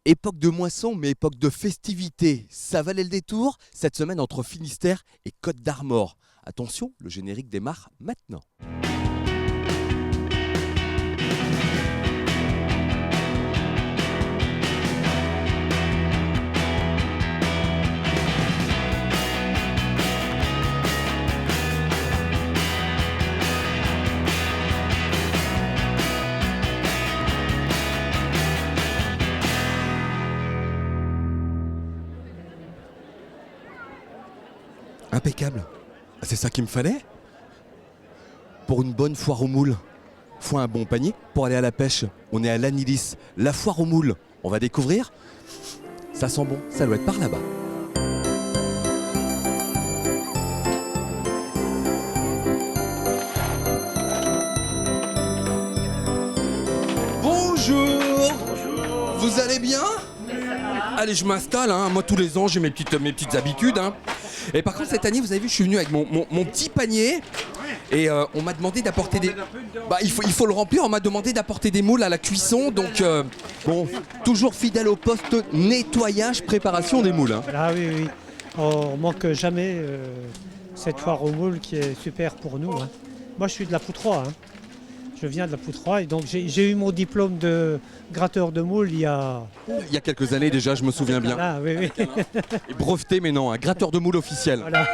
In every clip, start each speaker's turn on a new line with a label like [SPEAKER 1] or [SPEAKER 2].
[SPEAKER 1] Époque de moisson, mais époque de festivité. Ça valait le détour cette semaine entre Finistère et Côte d'Armor. Attention, le générique démarre maintenant. Impeccable. C'est ça qu'il me fallait. Pour une bonne foire aux moules, faut un bon panier. Pour aller à la pêche, on est à l'Anilis, la foire aux moules. On va découvrir. Ça sent bon, ça doit être par là-bas. Bonjour. Vous allez bien? Allez, je m'installe, hein. Moi tous les ans j'ai mes petites habitudes. Hein. Et par contre cette année, vous avez vu, je suis venu avec mon petit panier et on m'a demandé d'apporter des... Bah, il faut le remplir, on m'a demandé d'apporter des moules à la cuisson, donc bon, toujours fidèle au poste nettoyage, préparation des moules. Hein.
[SPEAKER 2] Ah oui, oui, on manque jamais cette foire aux moules qui est super pour nous. Hein. Moi je suis de la Poutroie. Hein. Je viens de la Poutroie et donc j'ai eu mon diplôme de gratteur de moules il y a
[SPEAKER 1] quelques années déjà, je me souviens bien.
[SPEAKER 2] Ah, oui, oui.
[SPEAKER 1] Et breveté, mais non, un gratteur de moules officiel.
[SPEAKER 2] Voilà.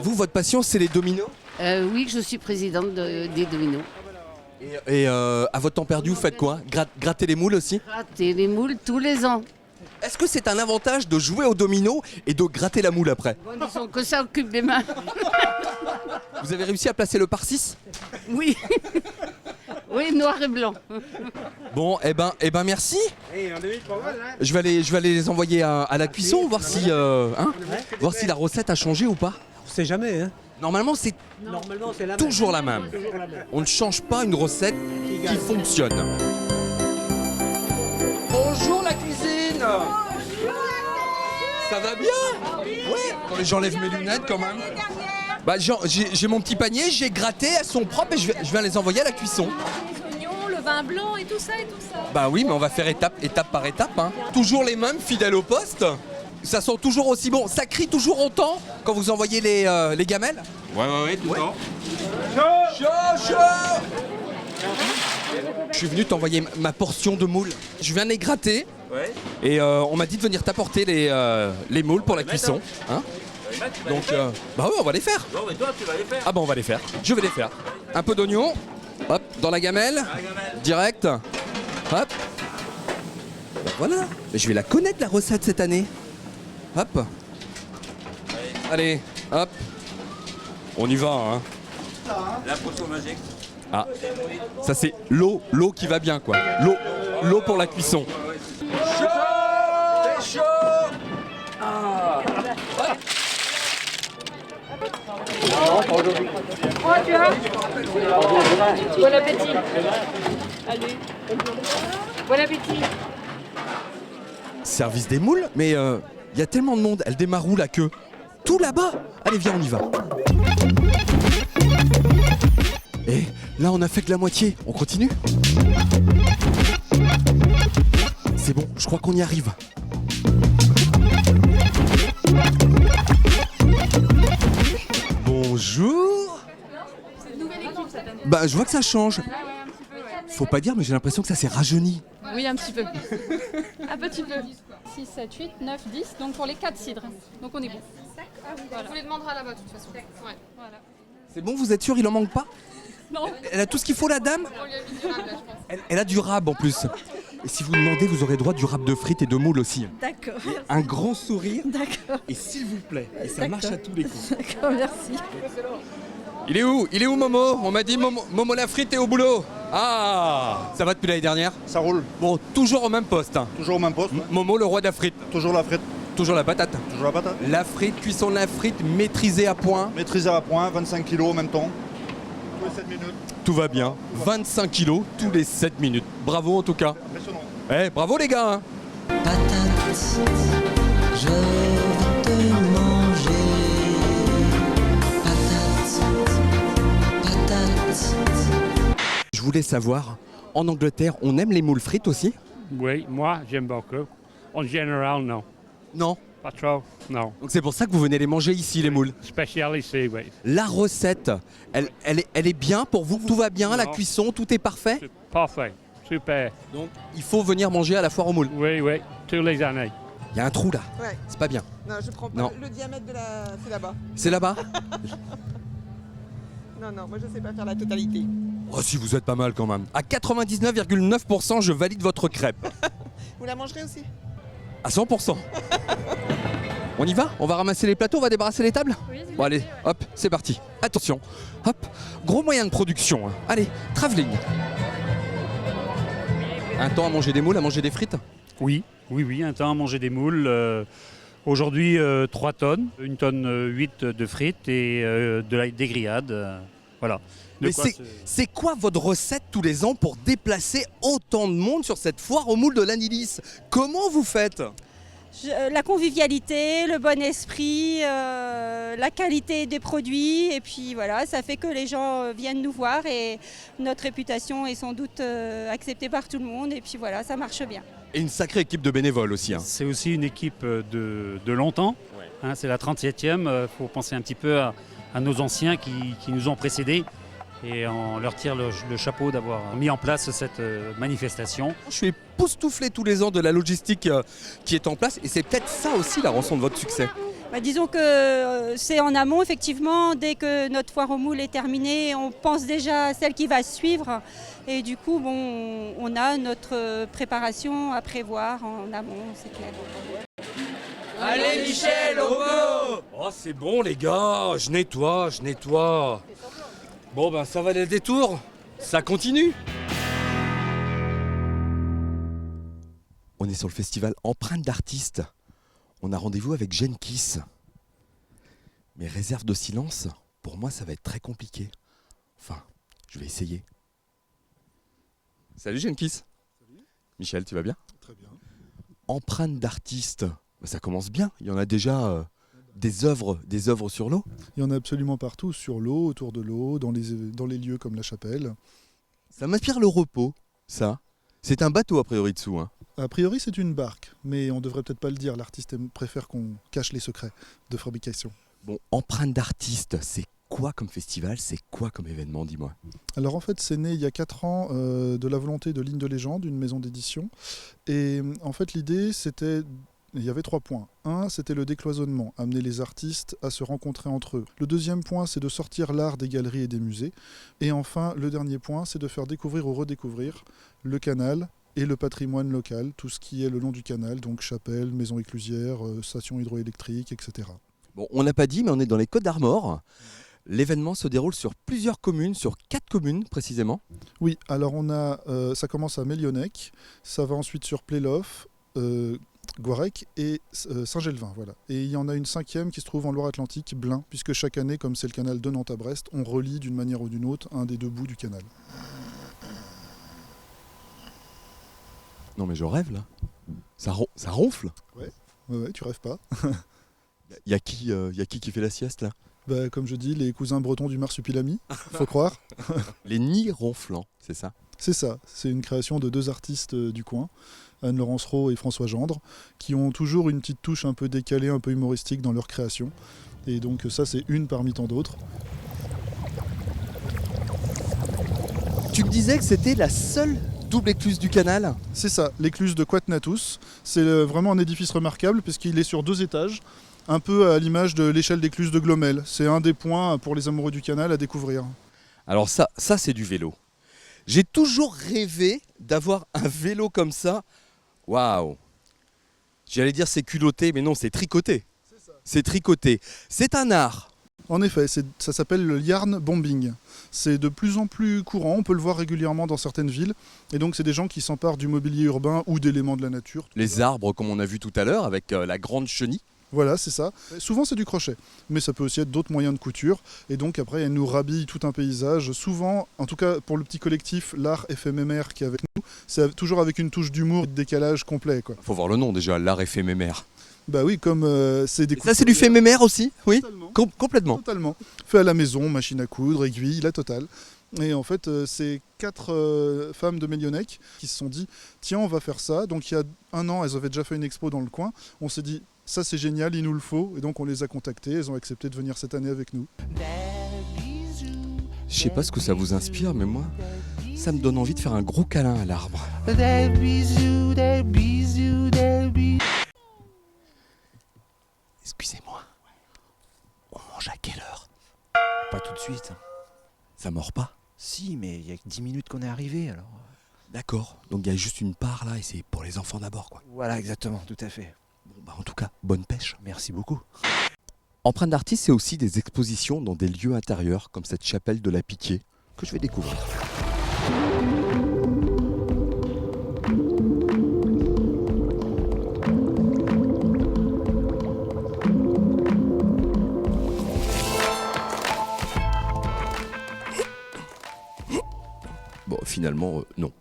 [SPEAKER 1] Vous, votre passion, c'est les dominos?
[SPEAKER 3] Oui, je suis présidente des dominos.
[SPEAKER 1] Et à votre temps perdu, vous faites quoi? Gratter les moules aussi?
[SPEAKER 3] Gratter les moules tous les ans.
[SPEAKER 1] Est-ce que c'est un avantage de jouer aux dominos et de gratter la moule après?
[SPEAKER 3] Bon, disons que ça occupe des mains.
[SPEAKER 1] Vous avez réussi à placer le par 6?
[SPEAKER 3] Oui. Oui, noir et blanc.
[SPEAKER 1] Bon, eh ben merci. Je vais aller les envoyer à la cuisson, voir si la recette a changé ou pas.
[SPEAKER 2] On sait jamais. Hein.
[SPEAKER 1] Normalement, c'est toujours la même. On ne change pas une recette qui fonctionne. Bonjour la cuisine. Ça va bien? Ouais. Attendez, j'enlève mes lunettes quand même. Bah, j'ai mon petit panier, j'ai gratté, elles sont propres et je vais les envoyer à la cuisson.
[SPEAKER 4] Les oignons, le vin blanc et tout ça et tout ça.
[SPEAKER 1] Bah oui, mais on va faire étape par étape. Hein. Toujours les mêmes, fidèles au poste. Ça sent toujours aussi bon. Ça crie toujours autant quand vous envoyez les gamelles?
[SPEAKER 5] Ouais, tout le temps.
[SPEAKER 1] Chaud. Je suis venu t'envoyer ma portion de moules. Je viens de les gratter.
[SPEAKER 5] Ouais.
[SPEAKER 1] Et on m'a dit de venir t'apporter les moules pour la cuisson. Hein. Donc, bah ouais, on va les faire.
[SPEAKER 5] Non, mais toi, tu vas les faire.
[SPEAKER 1] Ah bah on va les faire. Je vais les faire. Un peu d'oignon. Hop, dans la gamelle. Direct. Hop. Bah voilà. Mais je vais la connaître la recette cette année. Hop. Allez, hop. On y va, hein.
[SPEAKER 5] La potion magique.
[SPEAKER 1] Ah, ça c'est l'eau qui va bien quoi. L'eau pour la cuisson. Chaud, c'est chaud. Ah.
[SPEAKER 4] Oh, tu as bon appétit. Allez. Bon appétit.
[SPEAKER 1] Service des moules, mais il y a tellement de monde. Elle démarre où la queue? Tout là-bas. Allez viens, on y va. Et là on a fait que la moitié. On continue? C'est bon, je crois qu'on y arrive. Bonjour.
[SPEAKER 4] C'est une nouvelle équipe cette année.
[SPEAKER 1] Bah je vois que ça change. Faut pas dire mais j'ai l'impression que ça s'est rajeuni.
[SPEAKER 4] Oui, un petit peu. Un petit peu. 6, 7, 8, 9, 10. Donc pour les 4 cidres. Donc on est bon. Voilà. On vous les demandera là-bas de toute façon. Ouais, voilà.
[SPEAKER 1] C'est bon, vous êtes sûr, il en manque pas?
[SPEAKER 4] Non,
[SPEAKER 1] Elle a tout ce qu'il faut la dame?
[SPEAKER 4] on lui a mis du rab là, je pense.
[SPEAKER 1] Elle a du rab en plus. Et si vous demandez, vous aurez droit du rab de frites et de moules aussi.
[SPEAKER 6] D'accord,
[SPEAKER 1] Un grand sourire.
[SPEAKER 6] d'accord,
[SPEAKER 1] Et s'il vous plaît, et ça marche à tous les coups.
[SPEAKER 6] d'accord, merci.
[SPEAKER 1] Il est où Momo? On m'a dit Momo la frite est au boulot. Ah, ça va depuis l'année dernière?
[SPEAKER 7] Ça roule,
[SPEAKER 1] Bon, toujours au même poste. Hein.
[SPEAKER 7] toujours au même poste,
[SPEAKER 1] Momo le roi de la frite.
[SPEAKER 7] toujours la frite,
[SPEAKER 1] Toujours la patate.
[SPEAKER 7] toujours la patate.
[SPEAKER 1] La frite, cuisson de la frite, maîtrisée à point.
[SPEAKER 7] Maîtrisé à point, 25 kg en même temps. Tous les 7 minutes,
[SPEAKER 1] Tout va bien. 25 kilos tous les 7 minutes. Bravo en tout cas.
[SPEAKER 7] impressionnant.
[SPEAKER 1] Eh, bravo les gars. Hein.
[SPEAKER 8] Patate, je veux te manger. Patate.
[SPEAKER 1] Je voulais savoir, en Angleterre, on aime les moules frites aussi?
[SPEAKER 6] Oui, moi, j'aime beaucoup. En général, non.
[SPEAKER 1] Non.
[SPEAKER 6] Pas trop, non.
[SPEAKER 1] Donc c'est pour ça que vous venez les manger ici, les moules.
[SPEAKER 6] Spécial ici, oui.
[SPEAKER 1] La recette, elle est bien pour vous? Tout va bien? La
[SPEAKER 6] Non.
[SPEAKER 1] cuisson, tout est parfait?
[SPEAKER 6] C'est parfait, super.
[SPEAKER 1] Donc il faut venir manger à la foire aux moules.
[SPEAKER 6] Oui, oui, tous les années.
[SPEAKER 1] Il y a un trou là,
[SPEAKER 9] Ouais.
[SPEAKER 1] c'est pas bien.
[SPEAKER 9] Non, je prends pas.
[SPEAKER 1] Non.
[SPEAKER 9] Le diamètre de la. C'est là-bas.
[SPEAKER 1] C'est là-bas?
[SPEAKER 9] Non, moi je sais pas faire la totalité.
[SPEAKER 1] Oh si, vous êtes pas mal quand même. À 99,9%, je valide votre crêpe.
[SPEAKER 9] Vous la mangerez aussi?
[SPEAKER 1] À 100%. On y va? On va ramasser les plateaux, on va débarrasser les tables?
[SPEAKER 4] Oui, s'il vous
[SPEAKER 1] Bon allez,
[SPEAKER 4] plaît,
[SPEAKER 1] hop, c'est parti. Attention, hop, gros moyen de production. Hein. Allez, travelling. Un temps à manger des moules, à manger des frites?
[SPEAKER 10] Oui, un temps à manger des moules. Aujourd'hui, 3 tonnes, 1 tonne 8 de frites et des grillades. Voilà.
[SPEAKER 1] Mais c'est quoi votre recette tous les ans pour déplacer autant de monde sur cette foire aux moules de l'Anilis? Comment vous faites?
[SPEAKER 11] La convivialité, le bon esprit, la qualité des produits et puis voilà, ça fait que les gens viennent nous voir et notre réputation est sans doute acceptée par tout le monde et puis voilà, ça marche bien.
[SPEAKER 1] Et une sacrée équipe de bénévoles aussi. Hein.
[SPEAKER 10] C'est aussi une équipe de longtemps. Hein, c'est la 37e. Il faut penser un petit peu à nos anciens qui nous ont précédés. Et on leur tire le chapeau d'avoir mis en place cette manifestation.
[SPEAKER 1] Je suis époustouflé tous les ans de la logistique qui est en place et c'est peut-être ça aussi la rançon de votre succès.
[SPEAKER 11] Disons que c'est en amont effectivement, dès que notre foire aux moules est terminée, on pense déjà à celle qui va suivre et du coup on a notre préparation à prévoir en amont, c'est clair.
[SPEAKER 1] Allez Michel, au mot! Oh c'est bon les gars, je nettoie. Bon ben ça va les détours, ça continue. On est sur le festival Empreinte d'artistes. On a rendez-vous avec Genkiss. Mais réserve de silence, pour moi ça va être très compliqué. Enfin, je vais essayer. Salut Genkiss. Salut. Michel, tu vas bien?
[SPEAKER 12] Très bien.
[SPEAKER 1] Empreinte d'artistes, ça commence bien. Il y en a déjà des œuvres sur l'eau.
[SPEAKER 12] Il y en a absolument partout, sur l'eau, autour de l'eau, dans les lieux comme la chapelle.
[SPEAKER 1] Ça m'inspire le repos, ça. C'est un bateau a priori dessous. Hein.
[SPEAKER 12] A priori c'est une barque, mais on devrait peut-être pas le dire. L'artiste préfère qu'on cache les secrets de fabrication.
[SPEAKER 1] Bon, Empreinte d'artistes, c'est quoi comme festival? C'est quoi comme événement, dis-moi?
[SPEAKER 12] Alors en fait c'est né il y a 4 ans de la volonté de Ligne de Légende, une maison d'édition. Et en fait l'idée c'était... Il y avait 3 points. 1, c'était le décloisonnement, amener les artistes à se rencontrer entre eux. Le deuxième point, c'est de sortir l'art des galeries et des musées. Et enfin, le dernier point, c'est de faire découvrir ou redécouvrir le canal et le patrimoine local, tout ce qui est le long du canal, donc chapelle, maison éclusière, station hydroélectrique, etc.
[SPEAKER 1] Bon, on n'a pas dit, mais on est dans les Côtes d'Armor. L'événement se déroule sur plusieurs communes, sur 4 communes précisément.
[SPEAKER 12] Oui, alors ça commence à Mélionec, ça va ensuite sur Plélof, Guarec et Saint-Gelvin, voilà. Et il y en a une 5e qui se trouve en Loire-Atlantique, Blain, puisque chaque année, comme c'est le canal de Nantes à Brest, on relie d'une manière ou d'une autre un des 2 bouts du canal.
[SPEAKER 1] Non mais je rêve là. Ça ronfle.
[SPEAKER 12] Ouais, tu rêves pas.
[SPEAKER 1] Y a qui fait la sieste là?
[SPEAKER 12] Comme je dis, les cousins bretons du marsupilami, faut croire.
[SPEAKER 1] Les nids ronflants, c'est ça?
[SPEAKER 12] C'est ça, c'est une création de 2 artistes du coin, Anne-Laurence Rowe et François Gendre, qui ont toujours une petite touche un peu décalée, un peu humoristique dans leur création. Et donc ça, c'est une parmi tant d'autres.
[SPEAKER 1] Tu me disais que c'était la seule double écluse du canal?
[SPEAKER 12] C'est ça, l'écluse de Quatnatus. C'est vraiment un édifice remarquable puisqu'il est sur 2 étages, un peu à l'image de l'échelle d'écluse de Glomel. C'est un des points pour les amoureux du canal à découvrir.
[SPEAKER 1] Alors ça c'est du vélo. J'ai toujours rêvé d'avoir un vélo comme ça. Waouh! J'allais dire c'est culotté, mais non, c'est tricoté. C'est tricoté. C'est un art.
[SPEAKER 12] En effet, ça s'appelle le yarn bombing. C'est de plus en plus courant, on peut le voir régulièrement dans certaines villes. Et donc c'est des gens qui s'emparent du mobilier urbain ou d'éléments de la nature.
[SPEAKER 1] Les arbres, comme on a vu tout à l'heure, avec la grande chenille.
[SPEAKER 12] Voilà, c'est ça. Souvent c'est du crochet, mais ça peut aussi être d'autres moyens de couture. Et donc après, elle nous rhabille tout un paysage. Souvent, en tout cas pour le petit collectif, l'art éphémère qui est avec nous, c'est toujours avec une touche d'humour et de décalage complet, quoi.
[SPEAKER 1] Faut voir le nom déjà, l'art éphémère.
[SPEAKER 12] Bah oui, comme c'est des...
[SPEAKER 1] Ça c'est du fait mémère aussi? Oui, complètement.
[SPEAKER 12] Totalement. Fait à la maison, machine à coudre, aiguille, la totale. Et en fait, c'est 4 femmes de Mélionnec qui se sont dit tiens, on va faire ça. Donc il y a 1 an, elles avaient déjà fait une expo dans le coin. On s'est dit ça c'est génial, il nous le faut. Et donc on les a contactées, elles ont accepté de venir cette année avec nous.
[SPEAKER 1] Je sais pas ce que ça vous inspire, mais moi, ça me donne envie de faire un gros câlin à l'arbre. Excusez-moi, on mange à quelle heure?
[SPEAKER 13] Pas tout de suite.
[SPEAKER 1] Ça mord pas?
[SPEAKER 13] Si, mais il y a que 10 minutes qu'on est arrivé alors.
[SPEAKER 1] D'accord, donc il y a juste une part là et c'est pour les enfants d'abord quoi.
[SPEAKER 13] Voilà, exactement, tout à fait.
[SPEAKER 1] Bon bah en tout cas, bonne pêche.
[SPEAKER 13] Merci beaucoup.
[SPEAKER 1] Empreinte d'artiste, c'est aussi des expositions dans des lieux intérieurs comme cette chapelle de la Piquée que je vais découvrir. Bon, finalement, non.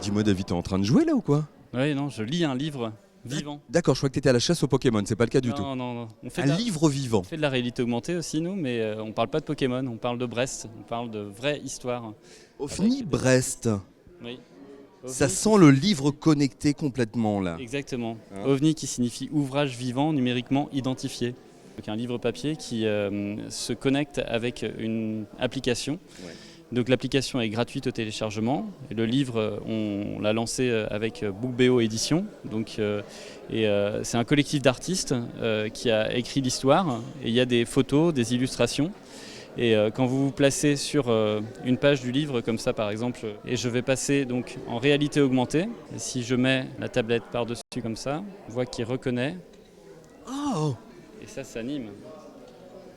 [SPEAKER 1] Dis-moi, David, t'es en train de jouer là ou quoi?
[SPEAKER 14] Oui, non, je lis un livre vivant.
[SPEAKER 1] D'accord, je crois que t'étais à la chasse aux Pokémon, c'est pas le cas du tout.
[SPEAKER 14] Non, non. On fait
[SPEAKER 1] un livre vivant.
[SPEAKER 14] On fait de la réalité augmentée aussi, nous, mais on parle pas de Pokémon, on parle de Brest, on parle de vraie histoire.
[SPEAKER 1] OVNI Brest.
[SPEAKER 14] Oui.
[SPEAKER 1] Ça sent le livre connecté complètement là.
[SPEAKER 14] Exactement. OVNI qui signifie ouvrage vivant numériquement identifié. Donc un livre papier qui se connecte avec une application. Ouais. Donc l'application est gratuite au téléchargement. Et le livre, on l'a lancé avec Bookbeo Édition. Donc, c'est un collectif d'artistes qui a écrit l'histoire. Et il y a des photos, des illustrations. Et quand vous vous placez sur une page du livre comme ça par exemple, et je vais passer donc en réalité augmentée, et si je mets la tablette par-dessus comme ça, on voit qu'il reconnaît.
[SPEAKER 1] Oh.
[SPEAKER 14] Et ça s'anime.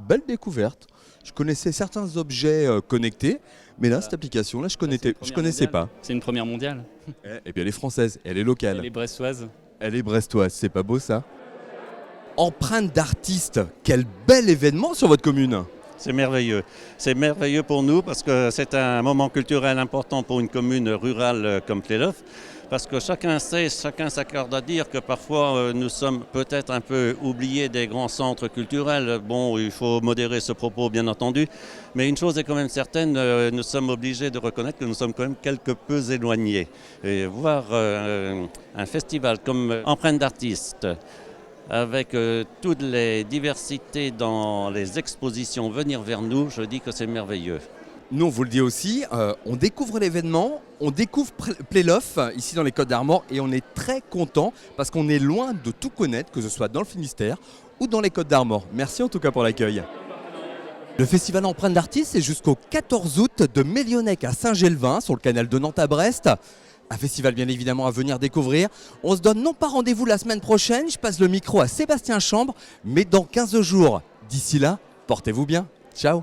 [SPEAKER 1] Belle découverte. Je connaissais certains objets connectés, mais là, cette application-là, je connaissais pas.
[SPEAKER 14] C'est une première mondiale.
[SPEAKER 1] Et puis elle est française, elle est locale.
[SPEAKER 14] Elle est brestoise.
[SPEAKER 1] Elle est brestoise, c'est pas beau ça? Empreinte d'artiste, quel bel événement sur votre commune!
[SPEAKER 15] C'est merveilleux. C'est merveilleux pour nous parce que c'est un moment culturel important pour une commune rurale comme Plélof. Parce que chacun s'accorde à dire que parfois nous sommes peut-être un peu oubliés des grands centres culturels. Bon, il faut modérer ce propos bien entendu. Mais une chose est quand même certaine, nous sommes obligés de reconnaître que nous sommes quand même quelque peu éloignés. Et voir un festival comme Empreinte d'artiste, avec toutes les diversités dans les expositions venir vers nous, je dis que c'est merveilleux.
[SPEAKER 1] Nous, on vous le dit aussi, on découvre l'événement, on découvre Plélof, ici dans les Côtes-d'Armor, et on est très content parce qu'on est loin de tout connaître, que ce soit dans le Finistère ou dans les Côtes-d'Armor. Merci en tout cas pour l'accueil. Le festival Empreinte d'artiste, c'est jusqu'au 14 août de Mélionnec à Saint-Gelvin, sur le canal de Nantes à Brest. Un festival bien évidemment à venir découvrir. On se donne non pas rendez-vous la semaine prochaine, je passe le micro à Sébastien Chambre, mais dans 15 jours. D'ici là, portez-vous bien. Ciao.